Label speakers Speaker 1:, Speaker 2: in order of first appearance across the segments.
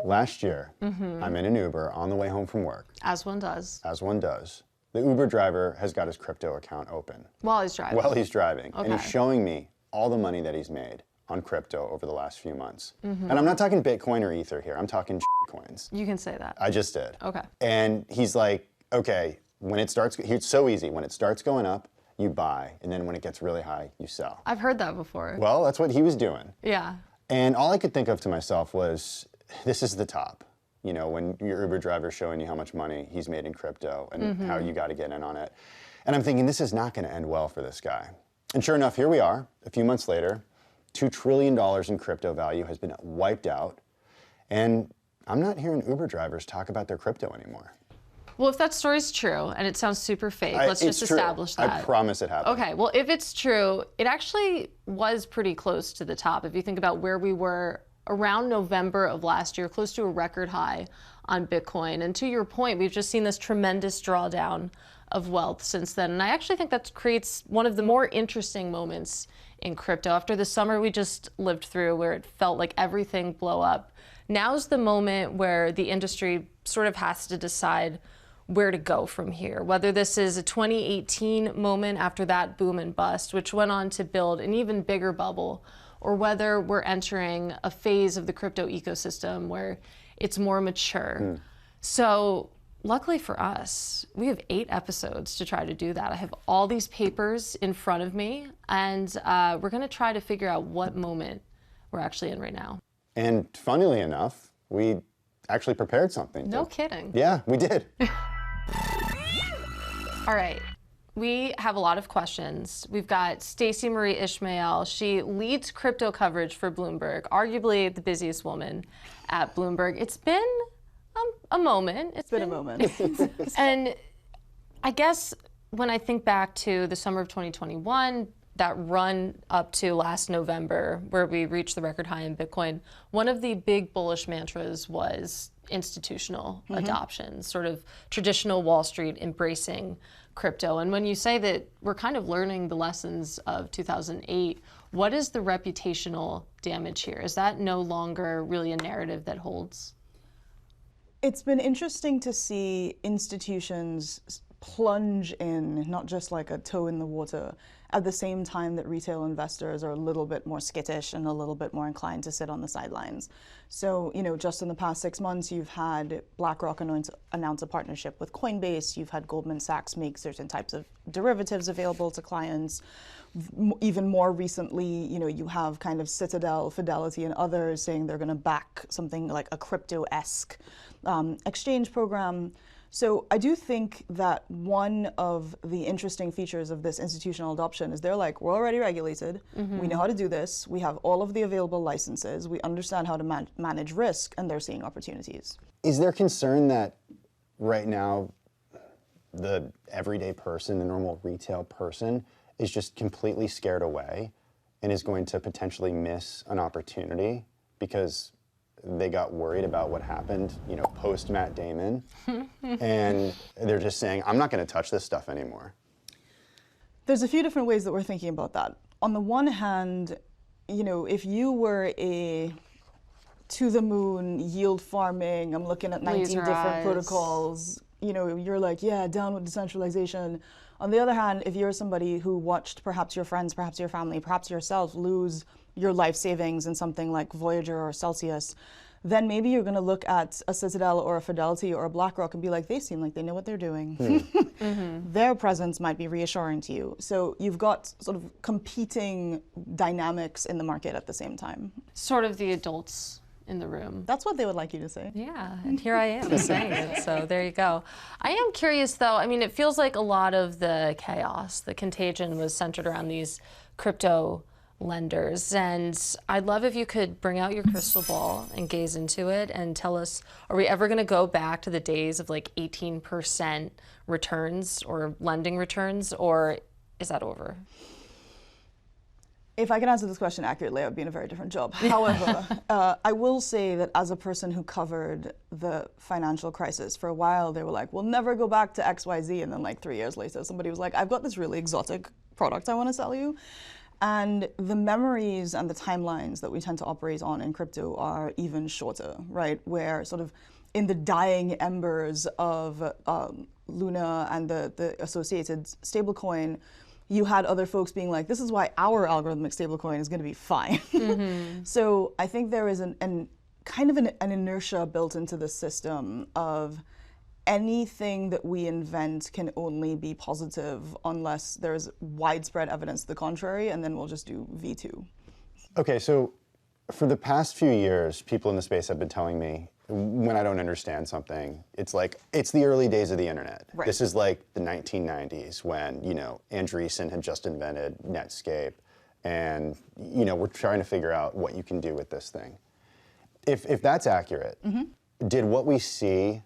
Speaker 1: Last year, I'm in an Uber on the way home from work.
Speaker 2: As one does.
Speaker 1: As one does. The Uber driver has got his crypto account open.
Speaker 2: While he's driving.
Speaker 1: While he's driving.
Speaker 2: Okay.
Speaker 1: And he's showing me all the money that he's made on crypto over the last few months. And I'm not talking Bitcoin or Ether here. I'm talking coins.
Speaker 2: You can say that.
Speaker 1: I just did.
Speaker 2: Okay.
Speaker 1: And he's like, okay, when it starts, it's so easy. When it starts going up, you buy. And then when it gets really high, you sell.
Speaker 2: I've heard that before.
Speaker 1: Well, that's what he was doing.
Speaker 2: Yeah.
Speaker 1: And all I could think of to myself was, this is the top. You know, when your Uber driver's showing you how much money he's made in crypto and how you got to get in on it. And I'm thinking, this is not going to end well for this guy. And sure enough, here we are, a few months later, $2 trillion in crypto value has been wiped out. And I'm not hearing Uber drivers talk about their crypto anymore.
Speaker 2: Well, if that story's true, and it sounds super fake, let's just establish that.
Speaker 1: I promise it happened.
Speaker 2: Okay, well, if it's true, it actually was pretty close to the top. If you think about where we were around November of last year, close to a record high on Bitcoin. And to your point, we've just seen this tremendous drawdown of wealth since then. And I actually think that creates one of the more interesting moments in crypto. After the summer we just lived through where it felt like everything blew up, now's the moment where the industry sort of has to decide where to go from here. Whether this is a 2018 moment after that boom and bust, which went on to build an even bigger bubble, or whether we're entering a phase of the crypto ecosystem where it's more mature. So luckily for us, we have 8 episodes to try to do that. I have all these papers in front of me, and we're gonna try to figure out what moment we're actually in right now.
Speaker 1: And funnily enough, we actually prepared something.
Speaker 2: No kidding.
Speaker 1: Yeah, we did.
Speaker 2: All right. We have a lot of questions. We've got Stacey Marie Ishmael. She leads crypto coverage for Bloomberg, arguably the busiest woman at Bloomberg. It's been a moment.
Speaker 3: It's been a moment.
Speaker 2: And I guess when I think back to the summer of 2021, that run up to last November, where we reached the record high in Bitcoin, one of the big bullish mantras was institutional adoption, sort of traditional Wall Street embracing crypto. And when you say that we're kind of learning the lessons of 2008, what is the reputational damage here? Is that no longer really a narrative that holds?
Speaker 3: It's been interesting to see institutions plunge in, not just like a toe in the water, at the same time that retail investors are a little bit more skittish and a little bit more inclined to sit on the sidelines. So, you know, just in the past 6 months, you've had BlackRock announce a partnership with Coinbase. You've had Goldman Sachs make certain types of derivatives available to clients. Even more recently, you know, you have kind of Citadel, Fidelity, and others saying they're going to back something like a crypto-esque exchange program. So I do think that one of the interesting features of this institutional adoption is they're like, we're already regulated, we know how to do this, we have all of the available licenses, we understand how to manage risk, and they're seeing opportunities.
Speaker 1: Is there concern that right now the everyday person, the normal retail person, is just completely scared away and is going to potentially miss an opportunity because they got worried about what happened, you know, post Matt Damon, and they're just saying, I'm not going to touch this stuff anymore?
Speaker 3: There's a few different ways that we're thinking about that. On the one hand, you know, if you were a to the moon yield farming, I'm looking at 19 different protocols, you know, you're like, yeah, down with decentralization. On the other hand, if you're somebody who watched perhaps your friends, perhaps your family, perhaps yourself lose your life savings in something like Voyager or Celsius, then maybe you're going to look at a Citadel or a Fidelity or a BlackRock and be like, they seem like they know what they're doing. Their presence might be reassuring to you. So you've got sort of competing dynamics in the market at the same time.
Speaker 2: Sort of the adults in the room.
Speaker 3: That's what they would like you to say.
Speaker 2: Yeah, and here I am saying it, so there you go. I am curious though, I mean, it feels like a lot of the chaos, the contagion was centered around these crypto lenders, and I'd love if you could bring out your crystal ball and gaze into it and tell us, are we ever going to go back to the days of like 18% returns or lending returns, or is that over?
Speaker 3: If I can answer this question accurately, I would be in a very different job. However, I will say that as a person who covered the financial crisis, for a while they were like, we'll never go back to XYZ, and then like 3 years later somebody was like, I've got this really exotic product I want to sell you. And the memories and the timelines that we tend to operate on in crypto are even shorter, right? Where sort of in the dying embers of Luna and the associated stablecoin, you had other folks being like, this is why our algorithmic stablecoin is going to be fine. So I think there is an kind of an inertia built into the system of anything that we invent can only be positive unless there's widespread evidence to the contrary, and then we'll just do V2.
Speaker 1: Okay, so for the past few years, people in the space have been telling me when I don't understand something, it's like, it's the early days of the internet.
Speaker 3: Right.
Speaker 1: This is like the 1990s when, Andreessen had just invented Netscape, and, we're trying to figure out what you can do with this thing. If that's accurate, did what we see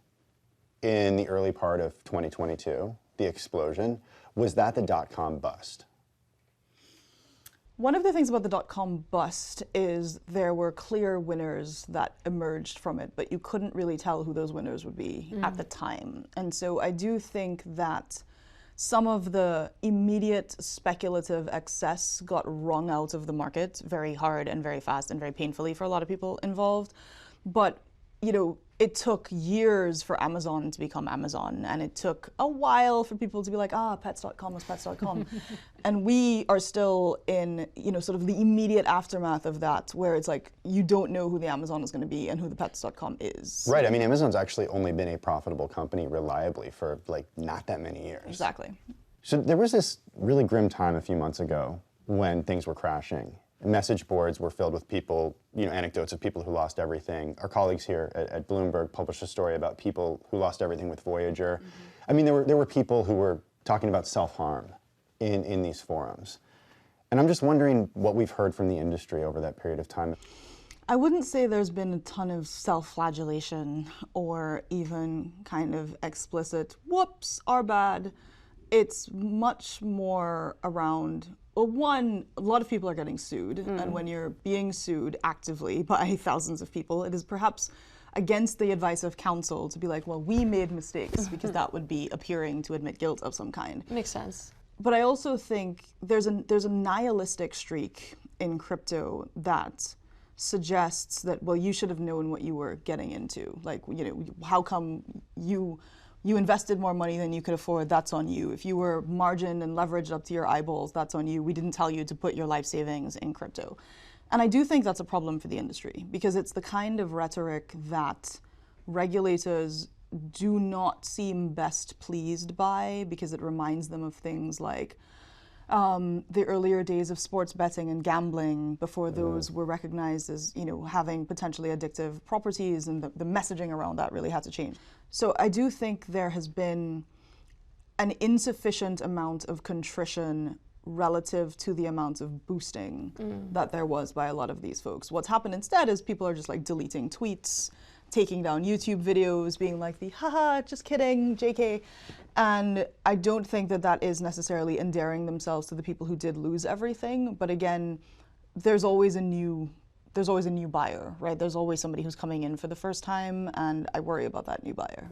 Speaker 1: in the early part of 2022, the explosion, was that the dot-com bust?
Speaker 3: One of the things about the dot-com bust is there were clear winners that emerged from it, but you couldn't really tell who those winners would be at the time. And so I do think that some of the immediate speculative excess got wrung out of the market very hard and very fast and very painfully for a lot of people involved. But, it took years for Amazon to become Amazon, and it took a while for people to be like, pets.com was pets.com. And we are still in, sort of the immediate aftermath of that, where it's like, you don't know who the Amazon is going to be and who the pets.com is.
Speaker 1: Right, I mean, Amazon's actually only been a profitable company reliably for not that many years.
Speaker 3: Exactly.
Speaker 1: So there was this really grim time a few months ago when things were crashing. Message boards were filled with people, anecdotes of people who lost everything. Our colleagues here at Bloomberg published a story about people who lost everything with Voyager. I mean, there were people who were talking about self-harm in these forums. And I'm just wondering what we've heard from the industry over that period of time.
Speaker 3: I wouldn't say there's been a ton of self-flagellation or even kind of explicit, whoops, our bad. It's much more around, well, one, a lot of people are getting sued, and when you're being sued actively by thousands of people, it is perhaps against the advice of counsel to be like, well, we made mistakes, because that would be appearing to admit guilt of some kind.
Speaker 2: Makes sense.
Speaker 3: But I also think there's a nihilistic streak in crypto that suggests that, well, you should have known what you were getting into. Like, how come you invested more money than you could afford, that's on you. If you were margined and leveraged up to your eyeballs, that's on you. We didn't tell you to put your life savings in crypto. And I do think that's a problem for the industry, because it's the kind of rhetoric that regulators do not seem best pleased by, because it reminds them of things like the earlier days of sports betting and gambling before those were recognized as, having potentially addictive properties, and the messaging around that really had to change. So I do think there has been an insufficient amount of contrition relative to the amount of boosting that there was by a lot of these folks. What's happened instead is people are just deleting tweets, taking down YouTube videos, being like haha, just kidding, JK. And I don't think that that is necessarily endearing themselves to the people who did lose everything. But again, there's always a new buyer, right? There's always somebody who's coming in for the first time, and I worry about that new buyer.